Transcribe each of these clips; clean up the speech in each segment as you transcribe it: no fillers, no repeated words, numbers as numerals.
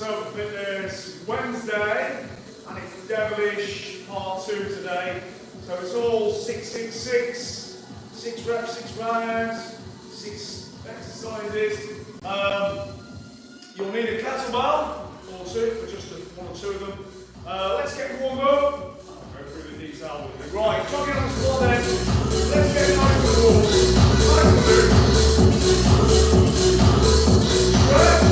Sober Fitness Wednesday, and it's Devilish Part 2 today. So it's all 6, 6 reps, 6 rounds, 6 exercises. You'll need a kettlebell or two, for just one or two of them. Let's get warmed up. I'll go through the detail with you. Right, jogging on the squat then. Let's get nice and warm. Nice and good. Stretch.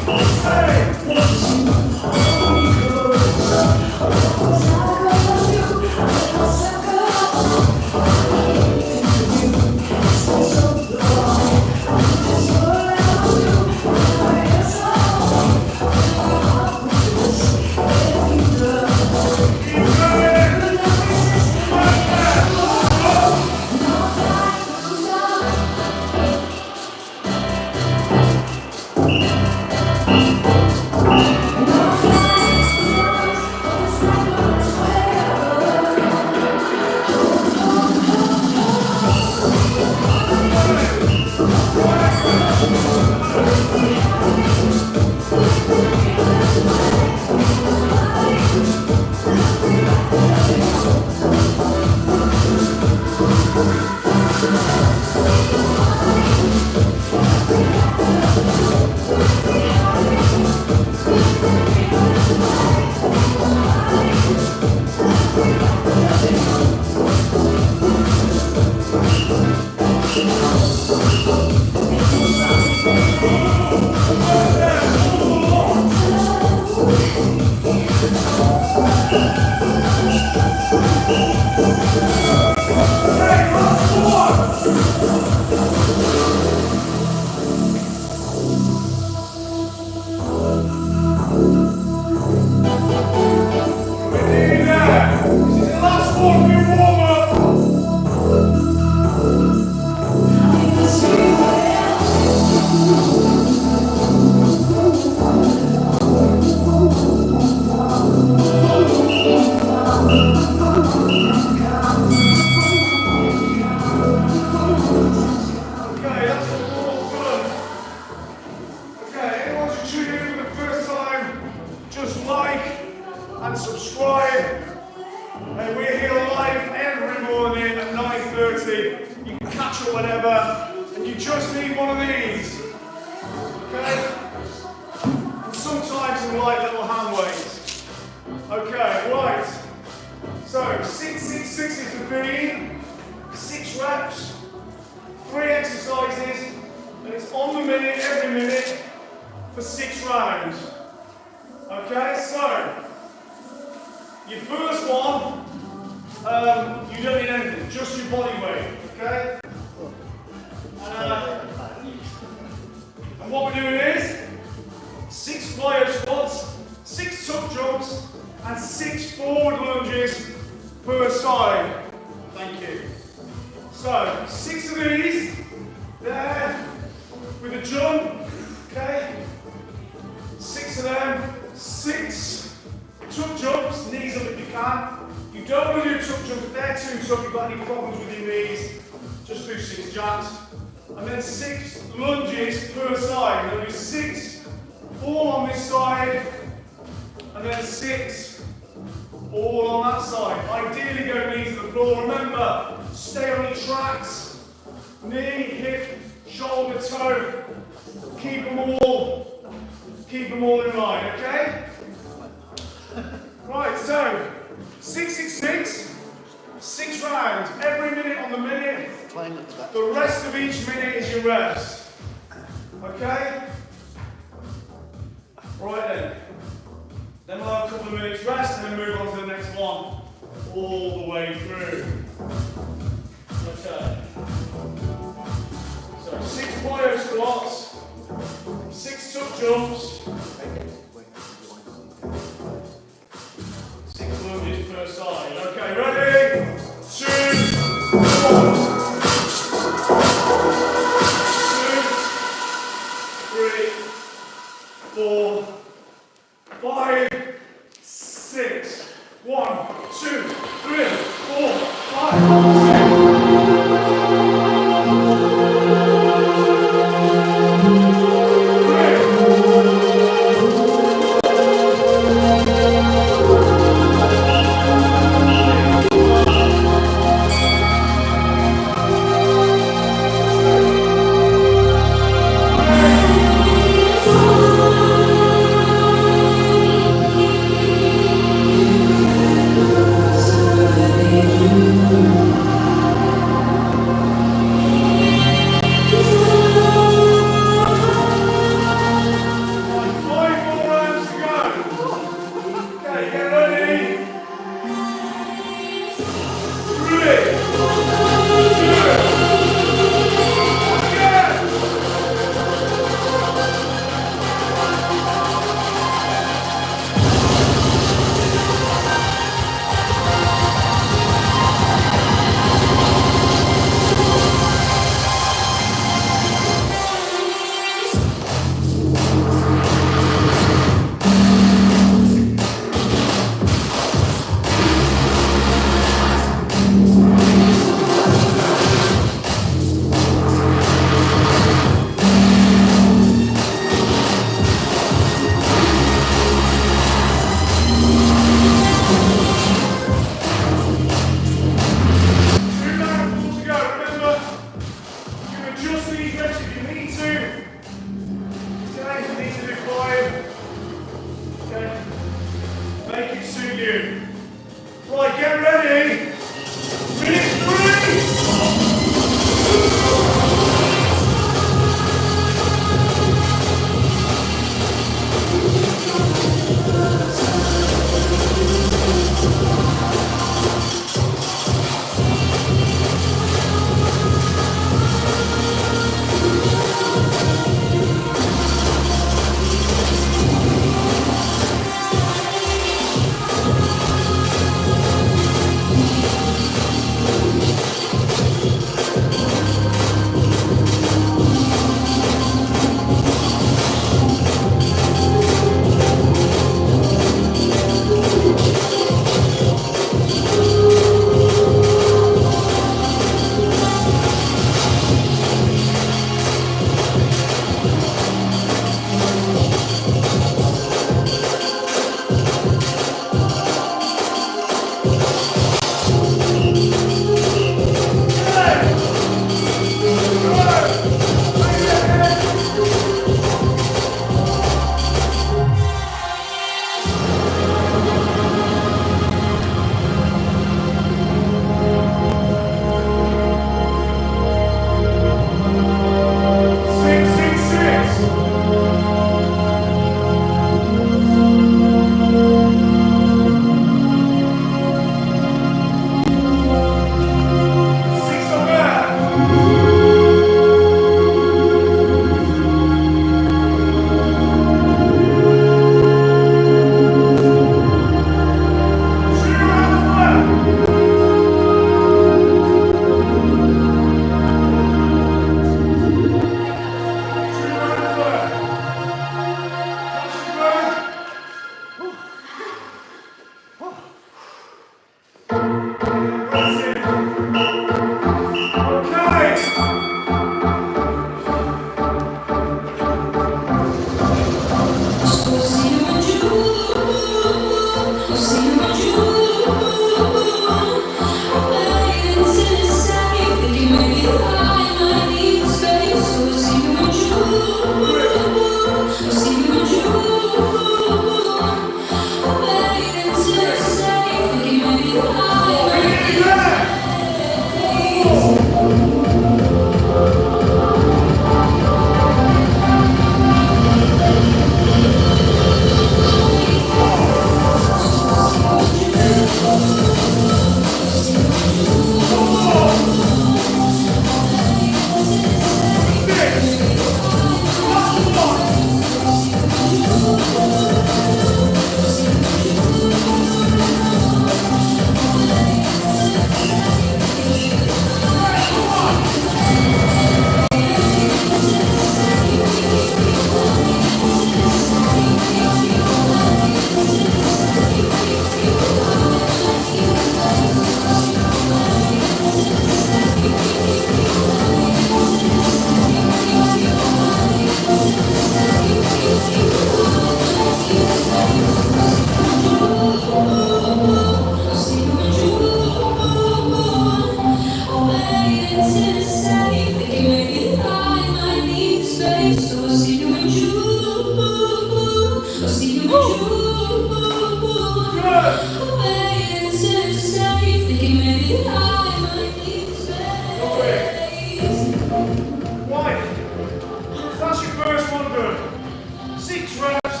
6 reps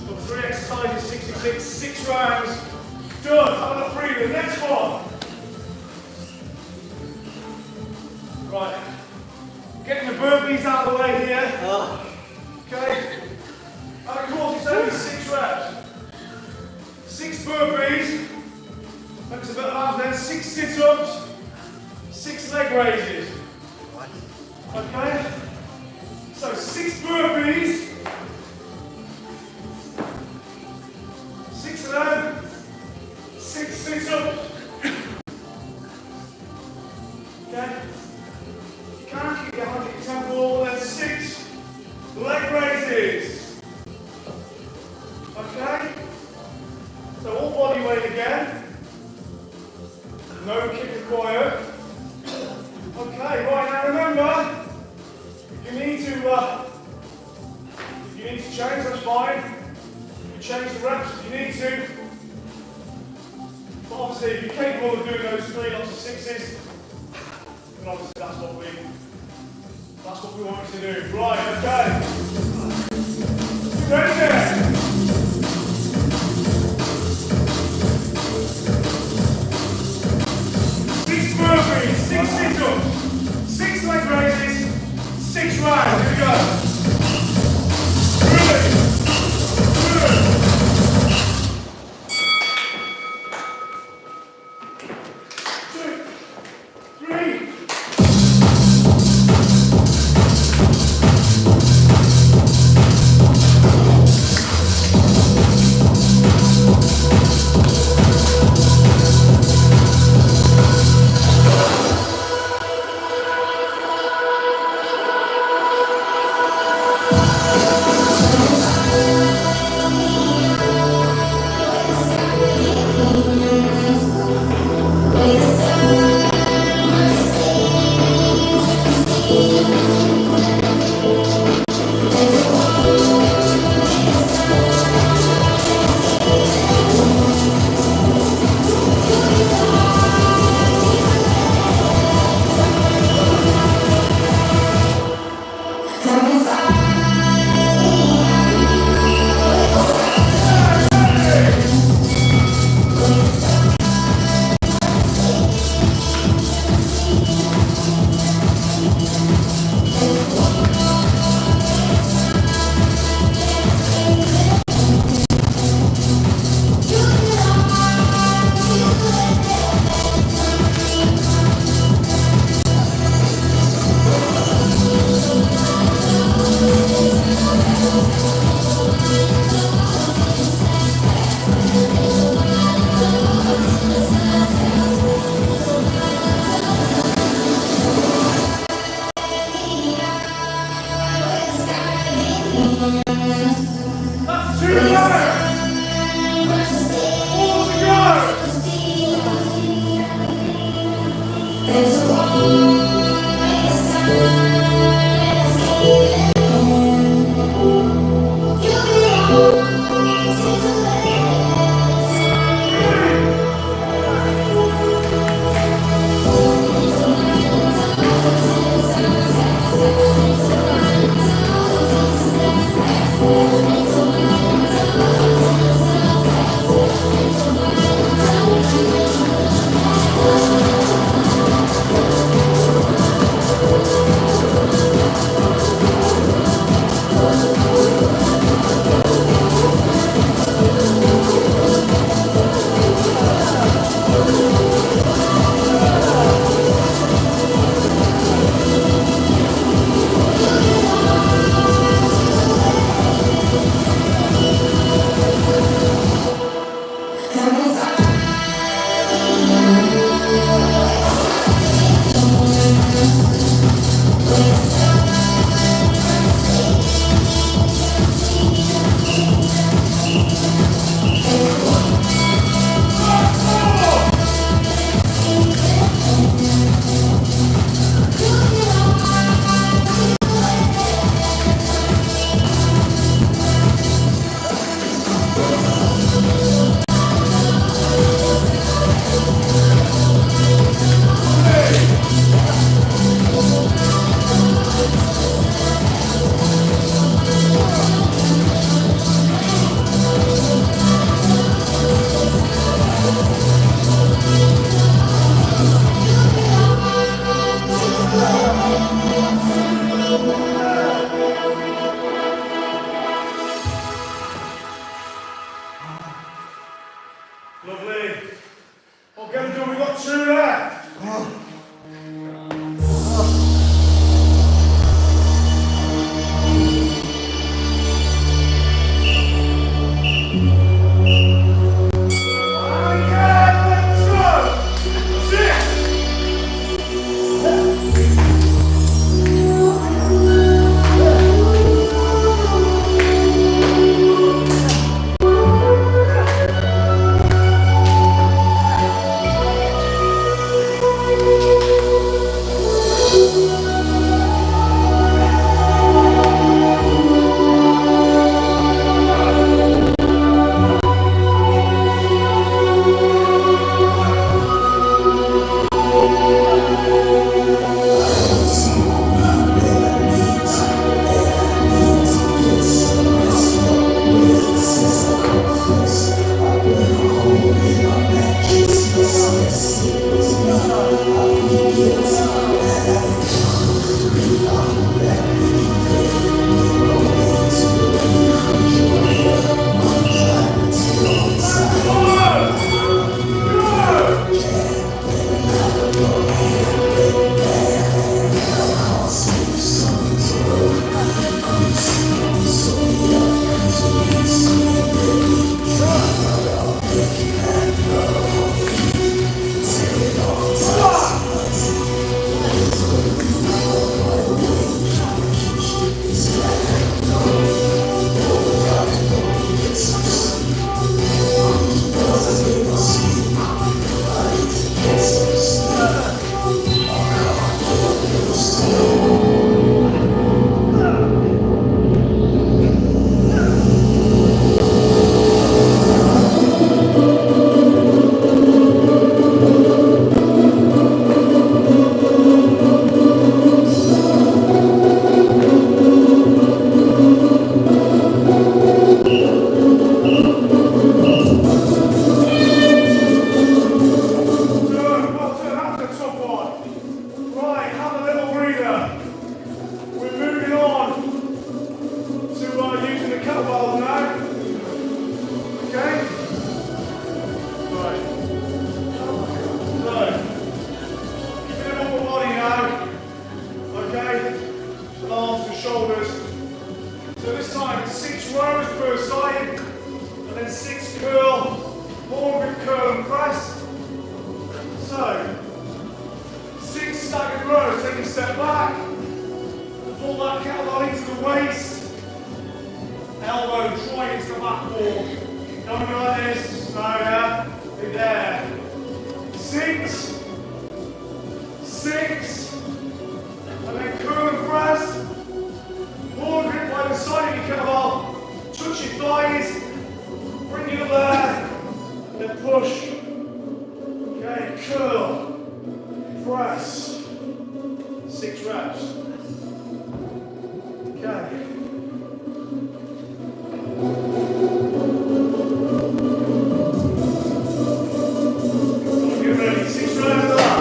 of 3 exercises, 66, 6 rounds. Done. Have a look breathing. Next one. Right. Getting the burpees out of the way here. Okay. And of course, it's only 6 reps. 6 burpees. That's a bit of that then. 6 sit-ups. 6 leg raises. Okay. So 6 burpees. 6 of them. 6 sit-ups. Okay. You can't keep your 100 tempo. Then 6 leg raises. Okay. So all body weight again. No kick required. Okay, right now remember, if you need to change, that's fine. You change the reps if you need to. But obviously, if you're capable of doing those 3 lots of 6s, then obviously that's what we want you to do. Right, okay. You ready there? Burpees, 6 sit-ups, 6 leg raises, 6 rounds. Here we go. 3, 2, 3. That's 2 rounds. 4 to go. shoulders. So this time it's 6 rows per side, and then 6 curl, 4 grip curl and press. So, 6 staggered rows, take a step back, pull that kettlebell into the waist, elbow drawing into the back wall. Don't go like this, no, yeah, be there. 6, 6, and then curl and press. More grip by the side of your kettlebell, touch your thighs, bring it up there, and then push. Okay, curl, press, 6 reps. Okay. Get ready, 6 rows of that.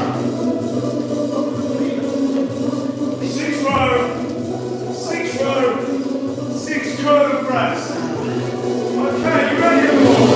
6 row, 6 row, 6 curl and press. Okay, you ready everyone?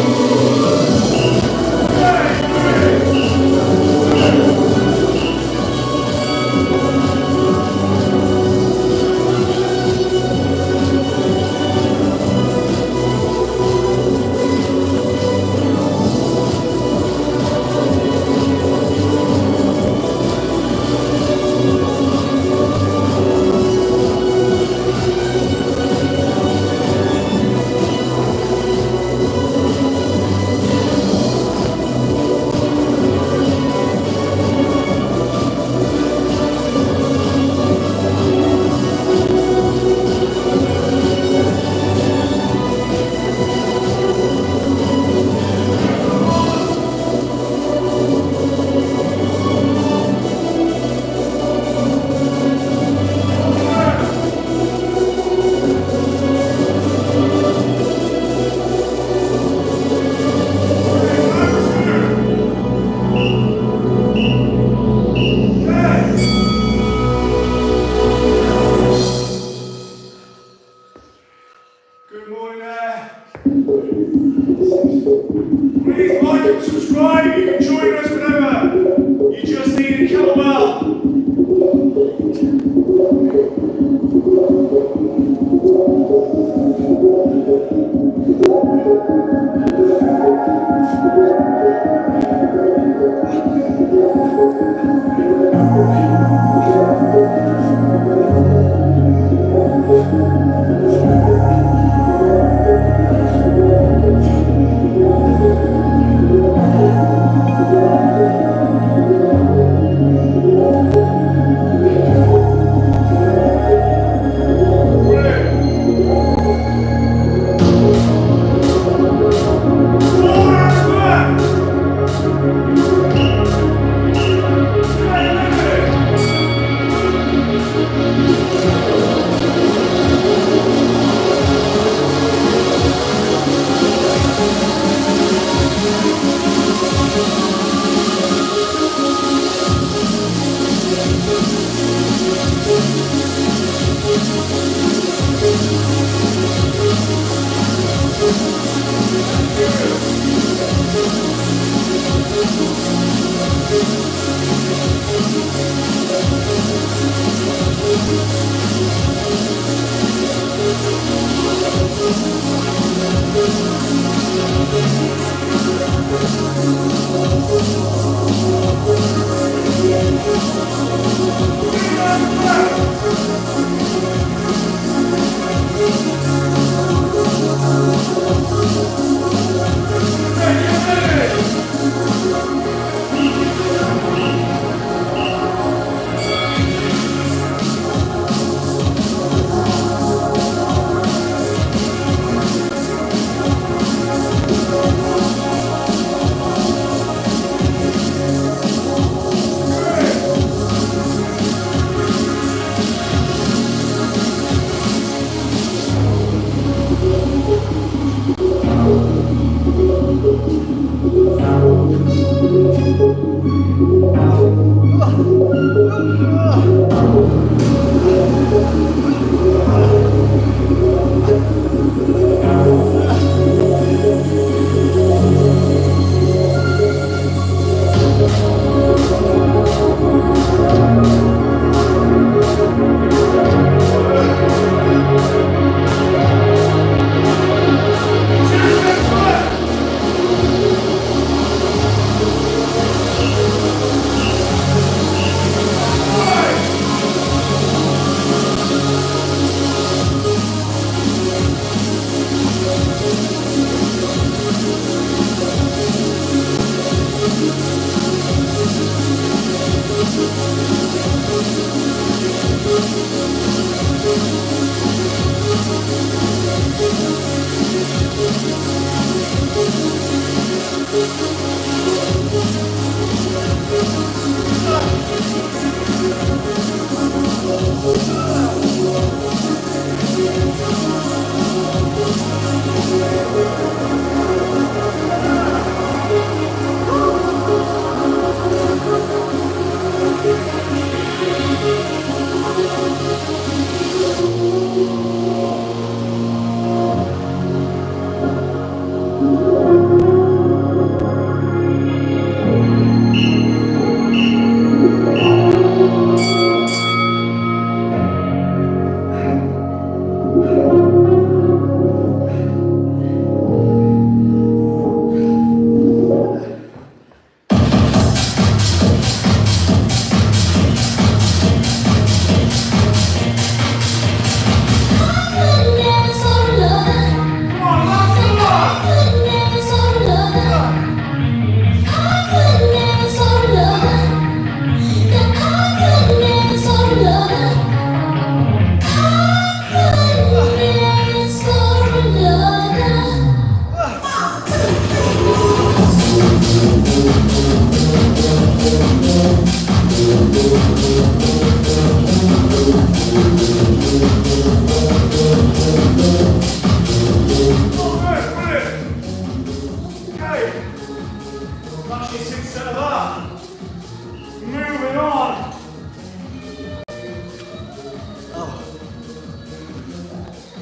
Good morning there. Please like and subscribe. You can join us whenever you just need a kettlebell.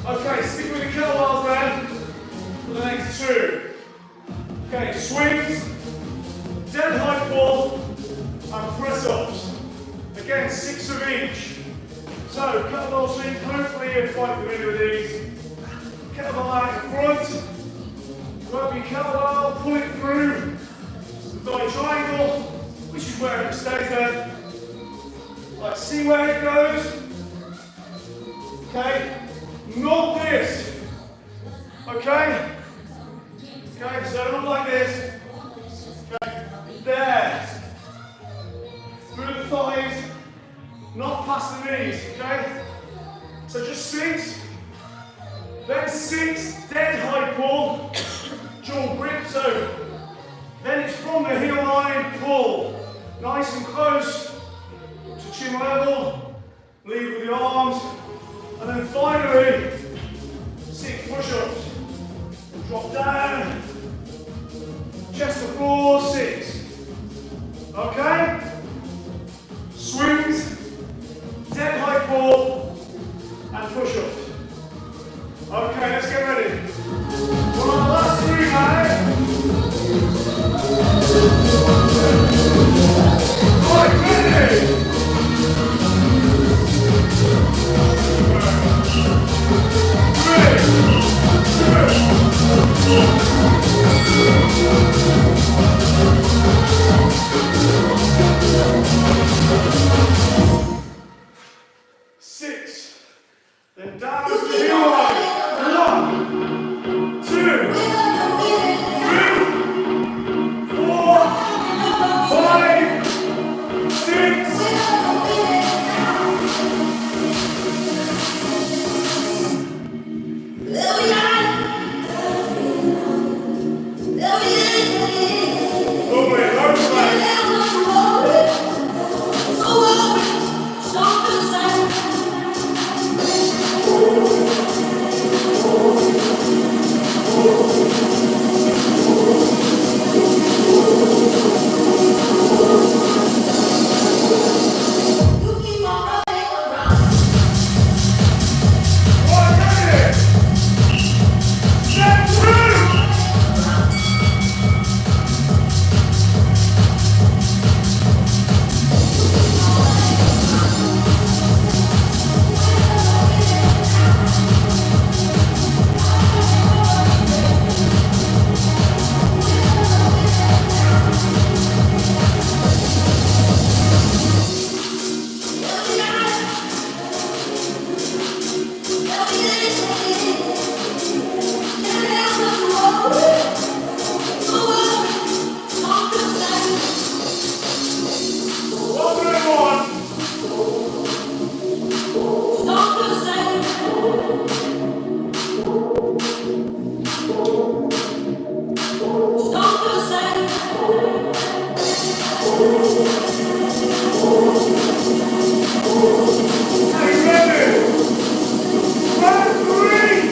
Okay, stick with the kettlebells then for the next two. Okay, swings, dead height pull, and press ups. Again, 6 of each. So, kettlebell swing, hopefully you're quite familiar with these. Kettlebell out in front, grab your kettlebell, pull it through the thigh triangle, which is where it stays there. Like, see where it goes. Okay, not this. Okay? Okay, so not like this. Okay, there. Through the thighs, not past the knees, okay? So just 6, then 6, dead high pull, jaw grip, so then it's from the heel line, pull, nice and close to chin level, lead with the arms, and then finally, 6 push-ups, drop down, chest to floor, 6, okay? Swings, dead high pull, and push-ups. Okay, let's get ready. We're on the last 3 now. Right, ready? 6. Then down to the heel line. 1, 2, 3, 4, 5, 6. Round 3.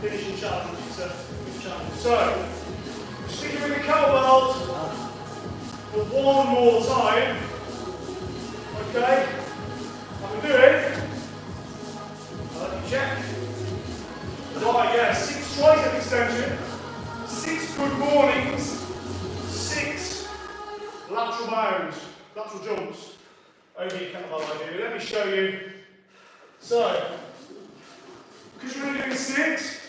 finishing challenge. It's a good challenge. So, sticking with the kettlebells for one more time. Okay? I can do it. I'll let you check. Right, yeah, 6 tricep extension, 6 good mornings, 6 lateral bounds, lateral jumps over your kettlebell idea. Let me show you. So, because you're only doing 6,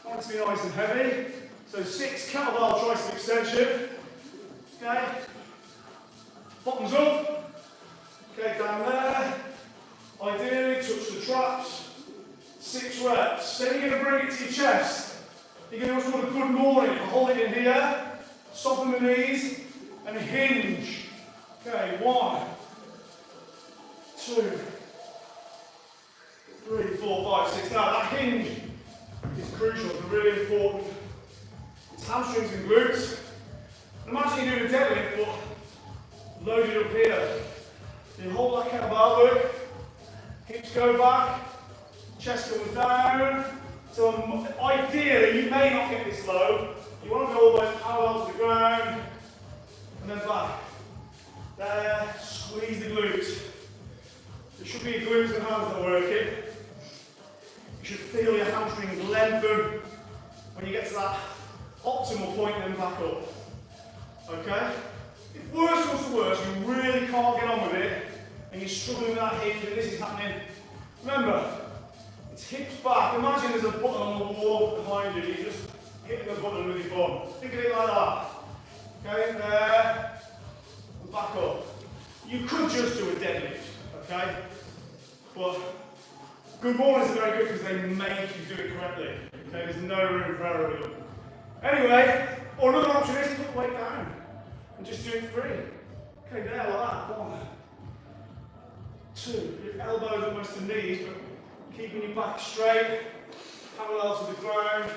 I want it to be nice and heavy. So 6 kettlebell tricep extension. Okay. Bottoms up. Okay, down there. Ideally, touch the traps. 6 reps. Then you're going to bring it to your chest. You're going to do what's called a good morning. Hold it in here. Soften the knees and hinge. Okay, 1, 2, 3, 4, 5, 6. Now that hinge is crucial. It's really important. It's hamstrings and glutes. Imagine you're doing a deadlift, but loaded up here. You hold that kettlebell, look. Hips go back. Chest goes down. So ideally, you may not get this low. You want to go all the way parallel to the ground, and then back. There. Squeeze the glutes. There should be your glutes and hands that are working. You should feel your hamstrings lengthen when you get to that optimal point and then back up. Okay? If worse comes to worse, you really can't get on with it, and you're struggling with that hinge, and this is happening. Remember, it's hips back. Imagine there's a button on the wall behind you. You just hit the button with your bum. Think of it like that. Okay? There. And back up. You could just do a deadlift. Okay? But good mornings are very good because they make you do it correctly. Okay, there's no room for error with them. Anyway, or another option is put the weight down and just do it free. Okay, there, like that. 1, 2. Your elbows almost to knees, but keeping your back straight, parallel to the ground.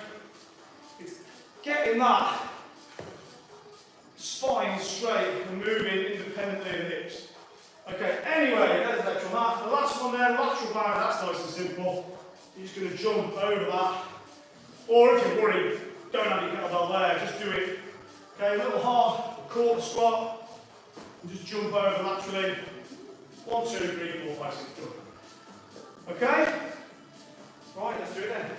It's getting that spine straight and moving independently of the hips. Okay, anyway, there's the lateral mat. The last one there, lateral bound, that's nice and simple. You're just going to jump over that. Or if you're worried, don't have your kettlebell there, just do it. Okay, a little half quarter squat. And just jump over laterally. 1, 2, 3, 4, 5, 6, jump. Okay? Right, let's do it then.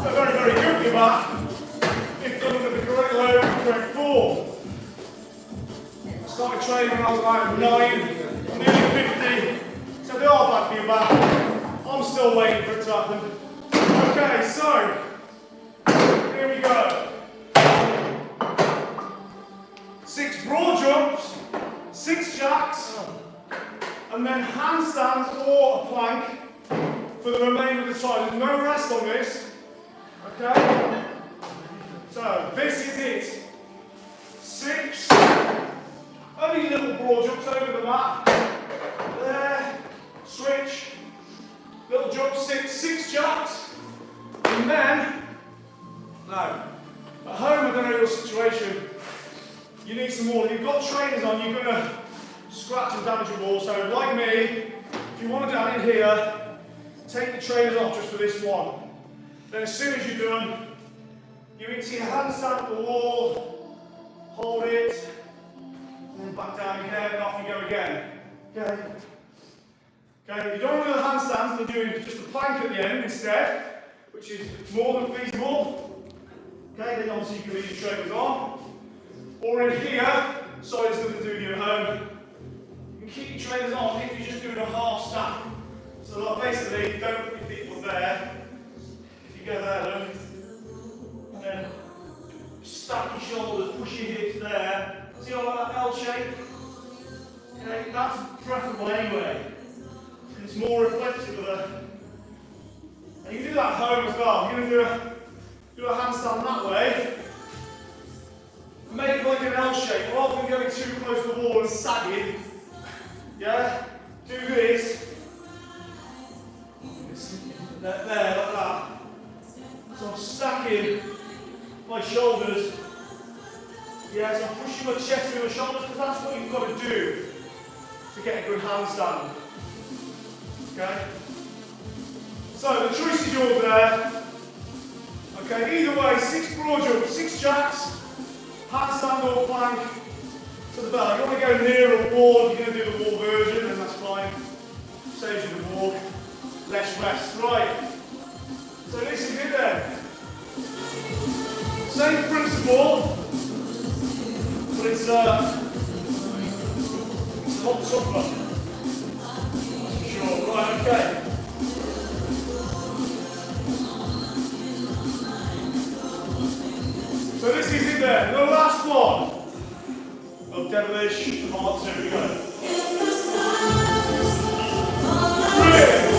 So very, very good for your back. If done with the correct load, correct form. I started training when I was like 9, I'm nearly 50. So they are bad for your back. I'm still waiting for it to happen. Okay, so here we go. 6 broad jumps, 6 jacks, and then handstands or a plank for the remainder of the time. There's no rest on this. Okay? So this is it. 6, only little broad jumps over the mat. There, switch, little jump, 6 jacks, and then, now, at home I don't know your situation, you need some more. If you've got trainers on, you're going to scratch and damage your wall. So like me, if you want to down in here, take the trainers off just for this one. Then as soon as you're done, you're into your handstand at the wall, hold it, and then back down again, and off you go again. Okay? Okay, if you don't want to do the handstands, then doing just a plank at the end instead, which is more than feasible. Okay, then obviously you can leave your trainers on. Or in here, so it's nothing to do with you at home. You can keep your trainers on if you're just doing a half stack. So like basically, don't put your feet up there. If you go there, look, and then stack your shoulders, push your hips there. See all that L shape? Okay, that's preferable anyway. It's more reflective of the. And you can do that at home as well. You're going to do a handstand that way. Make it like an L shape, rather than going too close to the wall and sagging. Yeah? Do this. There, like that. So I'm stacking my shoulders. Yeah, so I'm pushing my chest through my shoulders because that's what you've got to do to get a good handstand. Okay? So the choice is yours there. Okay, either way, 6 broad jumps, 6 jacks. Handstand or plank to the bell. You want to go near a wall, if you're going to do the wall version, then that's fine. Saves you the walk, less rest. Right. So this is it then. Same principle, but it's a lot tougher. Sure. Right. Okay. So this is it then, the last one of Devilish Part 2. Here we go. 3.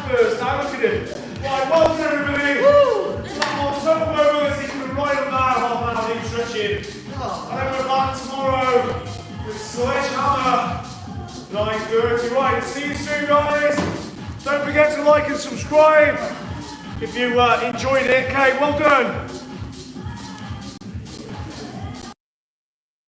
First, now look at him. Right, well done everybody. Woo! Flat on total mobility, you can ride them down half an hour deep stretching. And then we're back tomorrow with sledgehammer. 9:30. Right, see you soon guys. Don't forget to like and subscribe if you enjoyed it. Okay, well done.